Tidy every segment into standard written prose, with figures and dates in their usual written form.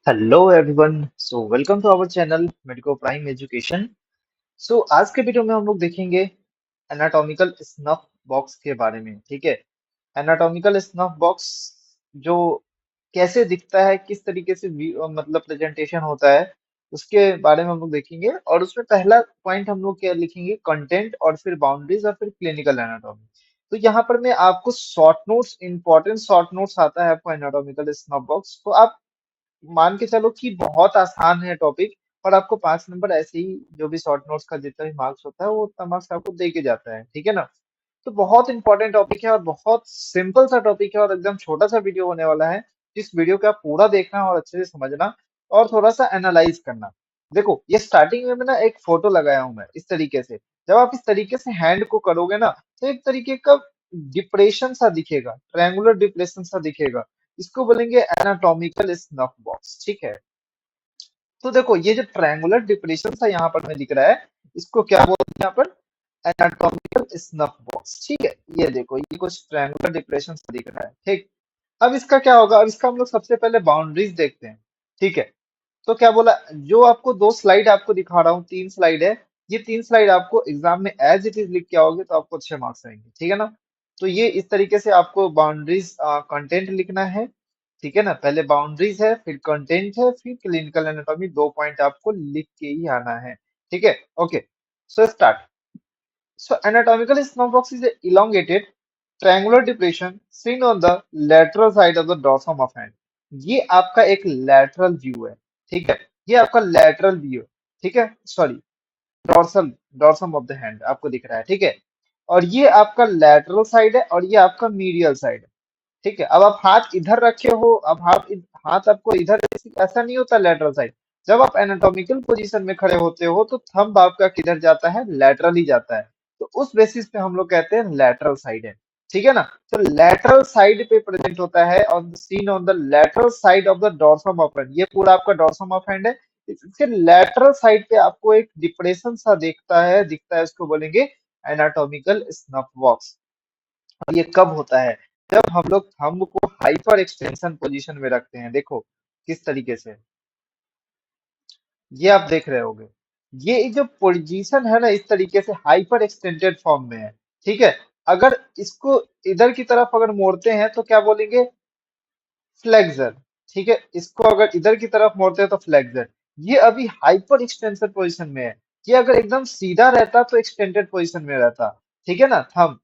Hello everyone. Welcome to our channel Medico Prime Education. आज के video में हम लोग देखेंगे एनाटॉमिकल स्नफ बॉक्स के बारे में। ठीक है, एनाटॉमिकल स्नफ बॉक्स जो कैसे दिखता है, किस तरीके से मतलब प्रेजेंटेशन होता है, उसके बारे में हम लोग देखेंगे। और उसमें पहला पॉइंट हम लोग क्या लिखेंगे, कंटेंट, और फिर बाउंड्रीज, और फिर क्लिनिकल एनाटॉमी। तो यहाँ पर मैं आपको short notes, important short notes आता है आपको एनाटॉमिकल स्नफ बॉक्स, तो आप मान के चलो कि बहुत आसान है टॉपिक। और आपको 5 नंबर ऐसे ही, जो भी शॉर्ट नोट्स का जितना भी मार्क्स होता है वो उतना मार्क्स आपको दे के जाता है। ठीक है ना। तो बहुत इंपॉर्टेंट टॉपिक है और बहुत सिंपल सा टॉपिक है और एकदम छोटा सा वीडियो होने वाला है। इस वीडियो को आप पूरा देखना और अच्छे से समझना और थोड़ा सा एनालाइज करना। देखो, ये स्टार्टिंग में मैं ना एक फोटो लगाया हूं मैं इस तरीके से। जब आप इस तरीके से हैंड को करोगे ना, तो एक तरीके का डिप्रेशन सा दिखेगा, ट्रायंगुलर डिप्रेशन सा दिखेगा। इसको बोलेंगे एनाटॉमिकल स्नफ बॉक्स। ठीक है। तो देखो, ये जो ट्रायंगुलर डिप्रेशन सा यहाँ पर में दिख रहा है, इसको क्या बोलते हैं यहाँ पर, एनाटॉमिकल स्नफ बॉक्स। ठीक है, ये देखो, ये कुछ ट्रायंगुलर डिप्रेशन सा दिख रहा है। ठीक। अब इसका क्या होगा, अब इसका हम लोग सबसे पहले बाउंड्रीज देखते हैं। ठीक है। तो क्या बोला, जो आपको दो स्लाइड आपको दिखा रहा हूँ, 3 स्लाइड है। ये 3 स्लाइड आपको एग्जाम में एज इट इज लिख के आओगे तो आपको अच्छे मार्क्स आएंगे। ठीक है ना। तो ये इस तरीके से आपको बाउंड्रीज, कंटेंट लिखना है। ठीक है ना, पहले बाउंड्रीज है, फिर कंटेंट है, फिर क्लिनिकल एनाटॉमी, 2 पॉइंट आपको लिख के ही आना है। ठीक है। Okay. Start. anatomical smallpox is a elongated triangular depression seen on the lateral side of the dorsum of hand. ये आपका एक lateral view है। ठीक है, ये आपका lateral view है। ठीक है, sorry, dorsal, dorsum of the hand आपको दिख रहा है। ठीक है, और ये आपका lateral साइड है और ये आपका मीडियल साइड है। ठीक है, अब आप हाथ इधर रखे हो, अब हाथ आपको इधर, ऐसा नहीं होता लेटरल साइड। जब आप एनाटॉमिकल पोजीशन में खड़े होते हो तो थंब आपका किधर जाता है, लेटरल ही जाता है। तो उस बेसिस पे हम लोग कहते हैं लेटरल साइड है। ठीक है ना। तो लेटरल साइड पे प्रेजेंट होता है, on seen on the lateral side of the dorsum of hand. ये पूरा आपका डॉर्सम ऑफ हैंड है। इसके लेटरल साइड पे आपको एक डिप्रेशन सा दिखता है, इसको बोलेंगे एनाटॉमिकल स्नफ बॉक्स। और ये कब होता है, जब हम लोग थंब को हाइपर एक्सटेंशन पोजीशन में रखते हैं। देखो किस तरीके से, ये आप देख रहे होगे, ये जो पोजीशन है ना, इस तरीके से हाइपर एक्सटेंडेड फॉर्म में है। ठीक है। अगर इसको इधर की तरफ अगर मोड़ते हैं तो क्या बोलेंगे, फ्लेक्सर। ठीक है, इसको अगर इधर की तरफ मोड़ते हैं तो फ्लेक्सर। ये अभी हाइपर एक्सटेंशन पोजीशन में है। ये अगर एकदम सीधा रहता तो एक्सटेंडेड पोजीशन में रहता। ठीक है ना, थंब।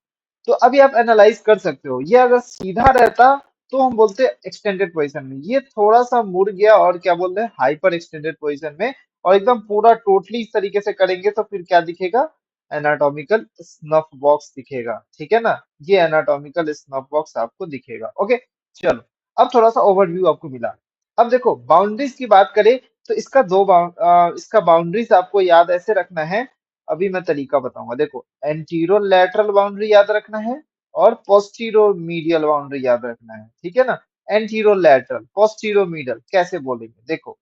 तो अभी आप एनालाइज कर सकते हो, ये अगर सीधा रहता तो हम बोलते एक्सटेंडेड पोजीशन में, ये थोड़ा सा मुड़ गया और क्या बोल रहे हैं, हाइपर एक्सटेंडेड पोजीशन में। और एकदम पूरा टोटली इस तरीके से करेंगे तो फिर क्या दिखेगा, एनाटॉमिकल स्नफ बॉक्स दिखेगा। ठीक है ना, ये एनाटॉमिकल स्नफ बॉक्स आपको दिखेगा। ओके, चलो, अब थोड़ा सा ओवरव्यू आपको मिला। अब देखो, बाउंड्रीज की बात करें तो इसका बाउंड्रीज आपको याद ऐसे रखना है। अभी मैं तरीका बताऊंगा। देखो, एंटीरो लेटरल बाउंड्री याद रखना है और पोस्टीरो मीडियल बाउंड्री याद रखना है। ठीक है ना। एंटीरो लेटरल, पोस्टीरो मीडियल कैसे बोलेंगे, देखो,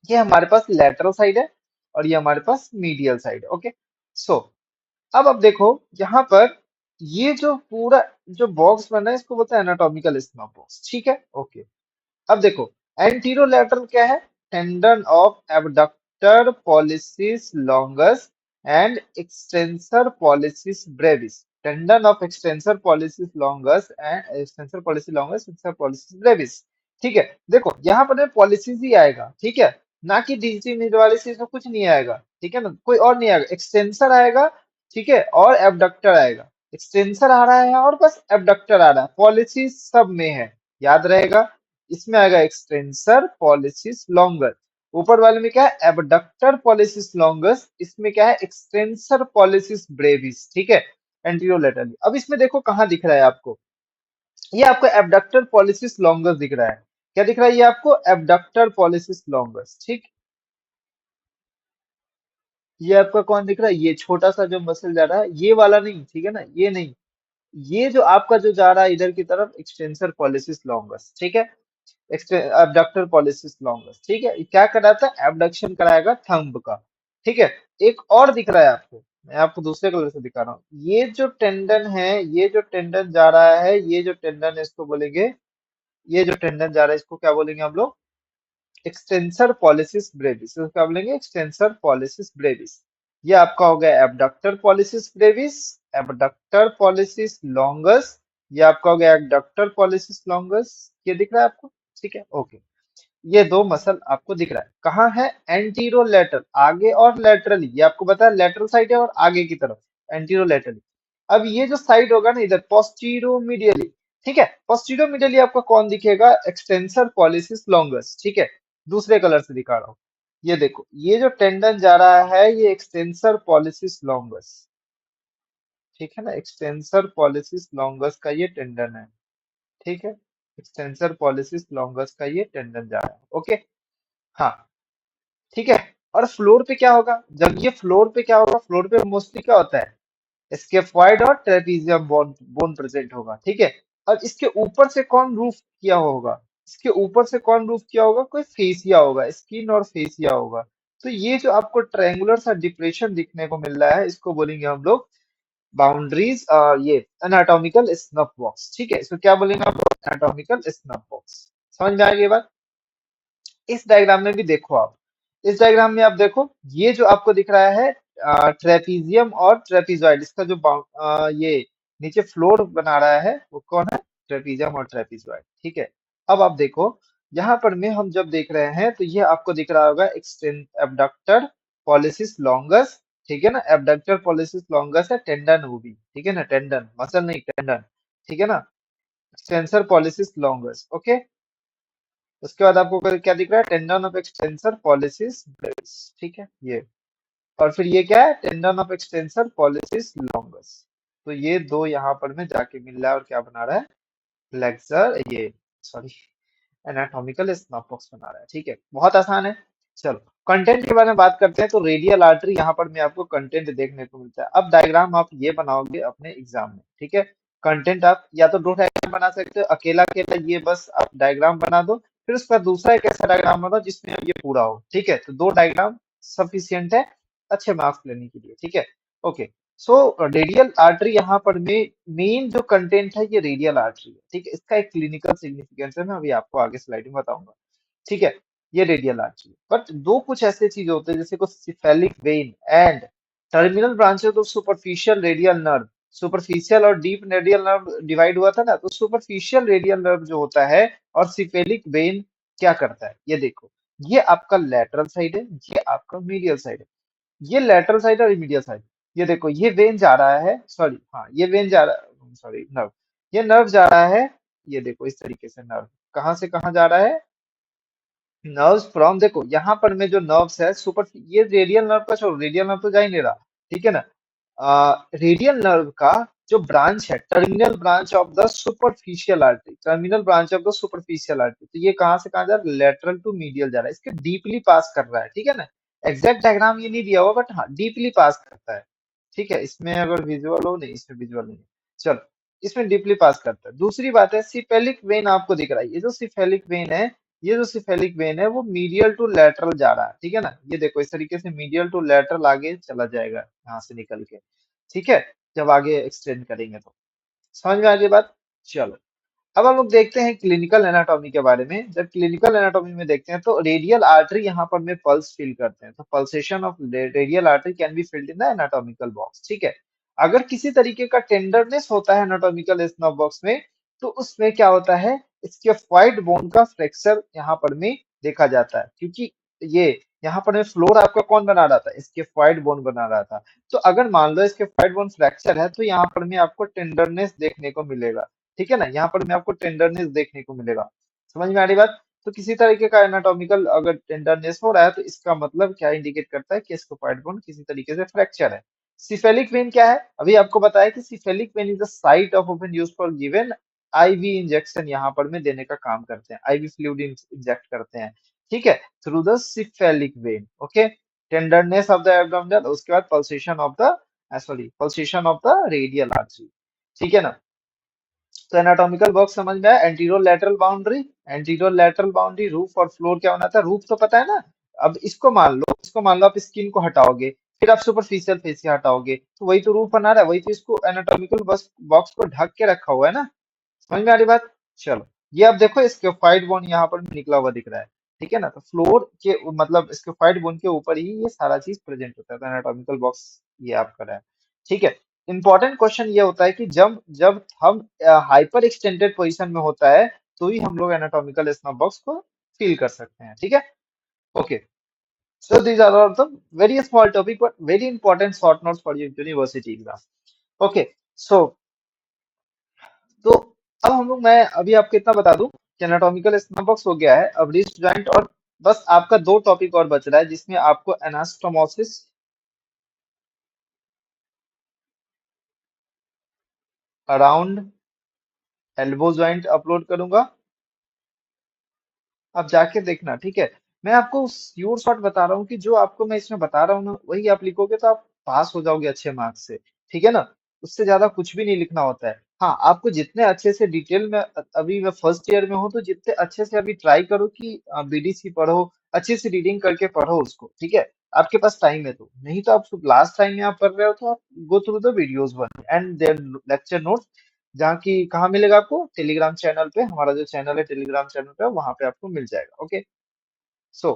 ये हमारे पास लेटरल साइड है और ये हमारे पास मीडियल साइड है। ओके। सो अब देखो, यहाँ पर ये जो पूरा जो बॉक्स बना है, इसको बोलते हैं एनाटॉमिकल स्नफ बॉक्स। ठीक है। ओके। अब देखो, एंटीरोलेटरल क्या है, tendon of abductor pollicis longus and extensor pollicis Brevis. Tendon of extensor pollicis longus and extensor pollicis Brevis. ठीक है। देखो, यहाँ पर पॉलिसिस ही आएगा। ठीक है, ना कि डिजिटी निडवालिसिस में कुछ नहीं आएगा। ठीक है ना, कोई और नहीं आएगा, एक्सटेंसर आएगा। ठीक है, और एबडक्टर आएगा। एक्सटेंसर आ रहा है और बस एबडक्टर आ रहा है, पॉलिसिस सब में है, याद रहेगा। इसमें आएगा एक्सटेंसर पॉलिसिस लॉन्गर। ऊपर वाले में क्या है, एबडक्टर पॉलिसिस लॉन्गस, इसमें क्या है, एक्सटेंसर पॉलिसिस ब्रेविस। ठीक है, एंटीरियर लेटरली। अब इसमें देखो कहाँ दिख रहा है आपको, ये आपको एबडक्टर पॉलिसिस लॉन्गस दिख रहा है। क्या दिख रहा है, ये आपको एबडक्टर पॉलिसिस लॉन्गस। ठीक, ये आपका कौन दिख रहा है, ये छोटा सा जो मसल जा रहा है, ये वाला नहीं। ठीक है ना, ये नहीं, ये जो आपका जो जा रहा है इधर की तरफ, एक्सटेंसर पॉलिसिस लॉन्गस। ठीक है, एबडक्टर पॉलिसिस लॉन्गस। ठीक है, ये क्या कराता है, एबडक्शन कराएगा थंब का। ठीक है। एक और दिख रहा है आपको, मैं आपको दूसरे कलर से दिखा रहा हूँ। ये जो टेंडन है, ये जो टेंडन जा रहा है, ये जो टेंडन है इसको बोलेंगे, ये जो टेंडन जा रहा है इसको क्या बोलेंगे हम लोग, एक्सटेंसर पॉलिसिस ब्रेविस, इसको क्या बोलेंगे, एक्सटेंसर पॉलिसिस ब्रेविस। ये आपका हो गया abductor pollicis Brevis, abductor pollicis longus, ये आपका हो गया एबडक्टर पॉलिसिस लॉन्गस। ये दिख रहा है आपको, ठीक है, ओके। ये दो मसल आपको दिख रहा है, कहाँ है, एंटीरो लेटरल, आगे और लेटरली, ये आपको पता है लेटरल साइड है और आगे की तरफ एंटीरो लेटरली। अब ये जो साइड होगा ना इधर पोस्टीरो मीडियली, ठीक है, पोस्टीरो मीडियली आपका कौन दिखेगा, एक्सटेंसर पॉलिसिस लॉन्गस, ठीक है। दूसरे कलर से दिखा रहा हूँ, ये देखो, ये जो टेंडन जा रहा है ये एक्सटेंसर पॉलिसिस लॉन्गस, ठीक है ना, एक्सटेंसर पॉलिसिस लॉन्गस का ये टेंडन है, ठीक है, एक्सटेंसर पॉलिसिस लॉन्गस का ये टेंडन जा रहा है, ओके। हाँ, ठीक है। और फ्लोर पे क्या होगा, जब ये फ्लोर पे क्या होगा, फ्लोर पे मोस्टली क्या होता है, स्केफॉइड और ट्रेपीजियम बोन बोन प्रेजेंट होगा, ठीक है। अब इसके ऊपर से कौन रूफ किया होगा, इसके ऊपर से कौन रूफ किया होगा, कोई फेसिया होगा, स्किन और फेसिया होगा। तो ये जो आपको ट्रायंगुलर सा डिप्रेशन दिखने को मिल रहा है इसको बोलेंगे हम लोग बाउंड्रीज, ये एनाटॉमिकल स्नफ बॉक्स, ठीक है, इसको क्या बोलेंगे आप लोग, एनाटॉमिकल स्नफ बॉक्स। समझ में आ गई ये बात। इस डायग्राम में भी देखो आप, इस डायग्राम में आप देखो, ये जो आपको दिख रहा है ट्रेपीजियम और ट्रेपीजॉइड, इसका जो ये नीचे फ्लोर बना रहा है वो कौन है, ट्रेपीजियम और ट्रेपीजॉइड, ठीक है। अब आप देखो, यहाँ पर में हम जब देख रहे हैं तो ये आपको दिख रहा होगा एक्सटेंड एबडक्टर पॉलिसिस लॉन्गस, ठीक है ना, एबडक्टर पॉलिसिस लॉन्गस है, टेंडन वो भी, ठीक है ना, टेंडन मसल नहीं टेंडन, ठीक है ना, एक्सटेंसर पॉलिसिस लॉन्गस, ओके। उसके बाद आपको क्या दिख रहा है, tendon of extensor pollicis Brevis, ठीक है ये। और फिर ये क्या है, tendon of extensor pollicis longus. तो ये दो यहाँ पर में जाके मिल रहा है और क्या बना रहा है, फ्लेक्सर ये, सॉरी, एनाटॉमिकल स्नफ बॉक्स बना रहा है, ठीक है, बहुत आसान है। चलो कंटेंट के बारे में बात करते हैं, तो रेडियल आर्टरी यहाँ पर में आपको कंटेंट देखने को मिलता है। अब डायग्राम आप ये बनाओगे अपने एग्जाम में, ठीक है। कंटेंट आप या तो दो डायग्राम बना सकते हो, अकेला अकेला ये बस आप डायग्राम बना दो, फिर उसका दूसरा एक ऐसा डायग्राम बनाओ जिसमें ये पूरा हो, ठीक है। तो दो डायग्राम सफिशियंट है अच्छे मार्क्स लेने के लिए, ठीक है, ओके। सो रेडियल आर्टरी यहाँ पर में मेन जो कंटेंट है ये रेडियल आर्टरी है, ठीक है। इसका एक क्लिनिकल सिग्निफिकेंस है, मैं अभी आपको आगे स्लाइड में बताऊंगा, ठीक है। ये रेडियल आर्टरी, बट दो कुछ ऐसे चीज होते हैं जैसे कुछ cephalic vein and terminal branches of superficial radial nerve, superficial और डीप रेडियल नर्व डिवाइड हुआ था ना, तो सुपरफिशियल रेडियल नर्व जो होता है और सिफेलिक वेन क्या करता है, ये देखो, ये आपका लेटरल साइड है, ये आपका मीडियल साइड है, ये लेटरल साइड और मीडियल साइड। ये देखो ये वेन जा रहा है, सॉरी हाँ ये वेन जा रहा है, सॉरी नर्व, ये नर्व जा रहा है, ये देखो इस तरीके से नर्व कहाँ से कहाँ जा रहा है, नर्व्स फ्रॉम, देखो यहाँ पर में जो नर्व्स है सुपर, ये रेडियल नर्व का छोड़ो, रेडियल नर्व तो जा ही नहीं रहा, ठीक है ना। रेडियल नर्व का जो ब्रांच है, terminal branch of the superficial artery, terminal branch of the superficial artery, तो ये कहाँ से कहाँ जा रहा है, लेटरल टू मीडियल जा रहा है, इसके डीपली पास कर रहा है, ठीक है ना। एग्जैक्ट डायग्राम ये नहीं दिया हुआ बट हाँ डीपली पास करता है, ठीक है। इसमें अगर विजुअल हो, नहीं इसमें विजुअल नहीं है, चलो, इसमें डीपली पास करता है। दूसरी बात है सिफेलिक वेन आपको दिख रहा है, ये जो सिफेलिक वेन है, ये जो सिफेलिक वेन है वो मीडियल टू लेटरल जा रहा है, ठीक है ना। ये देखो इस तरीके से मीडियल टू लेटरल आगे चला जाएगा यहाँ से निकल के, ठीक है, जब आगे एक्सटेंड करेंगे तो। समझ में आ गई बात। चलो अब हम लोग देखते हैं क्लिनिकल एनाटॉमी के बारे में। जब क्लिनिकल एनाटॉमी में देखते हैं तो रेडियल आर्टरी यहाँ पर में पल्स फील करते हैं, तो pulsation of radial artery can be field in the anatomical box, ठीक है। अगर किसी तरीके का टेंडरनेस होता है एनाटॉमिकल स्नफ बॉक्स में, तो उसमें क्या होता है, स्केफॉइड बोन का फ्रैक्चर यहाँ पर में देखा जाता है, क्योंकि ये यहाँ पर में फ्लोर आपका कौन बना रहा था, स्केफॉइड बोन बना रहा था। तो अगर मान लो स्केफॉइड बोन फ्रैक्चर है तो यहाँ पर में आपको टेंडरनेस देखने को मिलेगा, ठीक है ना, यहाँ पर में आपको टेंडरनेस देखने को मिलेगा। समझ में आ रही बात। तो किसी तरीके का एनाटॉमिकल अगर टेंडरनेस हो रहा है तो इसका मतलब क्या इंडिकेट करता है कि स्कोपाइड बोन किसी तरीके से फ्रैक्चर है। सिफेलिक वेन क्या है, अभी आपको बताया कि cephalic vein is the site of open use for given IV injection, यहाँ पर में देने का काम करते हैं, आईवी फ्लूइड इंजेक्ट करते हैं, ठीक है, through the cephalic vein, okay. Tenderness of the abdominal, उसके बाद pulsation of the, sorry pulsation of the radial artery, ठीक है ना। तो एनाटॉमिकल बॉक्स समझ में आया। Anterior lateral boundary, anterior lateral boundary, roof और फ्लोर क्या बनाता है, रूफ तो पता है ना। अब इसको मान लो आप स्किन को हटाओगे, फिर आप सुपरफिशियल फेसिया हटाओगे, तो वही तो रूफ बना रहा है, वही तो इसको एनाटॉमिकल बॉक्स बॉक्स को ढक के रखा हुआ है ना। समझ में आ रही बात। चलो ये आप देखो स्केफाइड बोन यहाँ पर निकला हुआ दिख रहा है, ठीक है ना। तो फ्लोर के मतलब स्फेरिकॉइड बोन के ऊपर ही ये सारा चीज प्रेजेंट होता है, तो एनाटॉमिकल बॉक्स ये आपका रहा है। ठीक है। इंपॉर्टेंट क्वेश्चन ये होता है कि जब जब हम हाइपर एक्सटेंडेड पोजीशन में होता है तो ही हम लोग एनाटॉमिकल स्नफ बॉक्स को फील कर सकते हैं। ठीक है। Okay. So these are all the very small topic but very important short notes for your university exam. Okay. So तो अब हम लोग मैं अभी आपको इतना बता दूं कि एनाटॉमिकल स्नफ बॉक्स हो गया है, अब रिस्ट जॉइंट, और बस आपका दो टॉपिक और बच रहा है जिसमें आपको anastomosis around elbow joint upload करूंगा। आप जाके देखना। ठीक है। मैं आपको श्योर शॉट बता रहा हूँ कि जो आपको मैं इसमें बता रहा हूँ ना वही आप लिखोगे तो आप पास हो जाओगे अच्छे मार्क्स से। ठीक है ना। उससे ज्यादा कुछ भी नहीं लिखना होता है। हाँ, आपको जितने अच्छे से डिटेल में अभी मैं फर्स्ट ईयर में हूँ तो जितने अच्छे से अभी ट्राई करो कि बीडीसी पढ़ो, अच्छे से रीडिंग करके पढ़ो उसको। ठीक है। आपके पास टाइम है तो, नहीं तो आप लास्ट टाइम में आप पढ़ रहे हो तो आप go through the videos one and their lecture notes, जहाँ की कहाँ मिलेगा आपको, टेलीग्राम चैनल पे, हमारा जो चैनल है टेलीग्राम चैनल पे वहां पे आपको मिल जाएगा। ओके। सो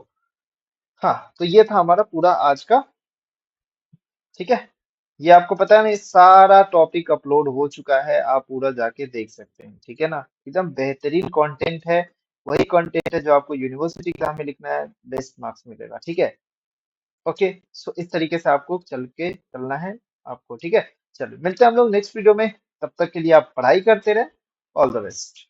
हाँ, तो ये था हमारा पूरा आज का। ठीक है। ये आपको पता है ना, ये सारा टॉपिक अपलोड हो चुका है, आप पूरा जाके देख सकते हैं। ठीक है ना। एकदम बेहतरीन कंटेंट है, वही कंटेंट है जो आपको यूनिवर्सिटी एग्जाम में लिखना है, बेस्ट मार्क्स मिलेगा। ठीक है। ओके। सो इस तरीके से आपको चल के चलना है आपको। ठीक है। चलो मिलते हैं हम लोग नेक्स्ट वीडियो में, तब तक के लिए आप पढ़ाई करते रहे। All the best.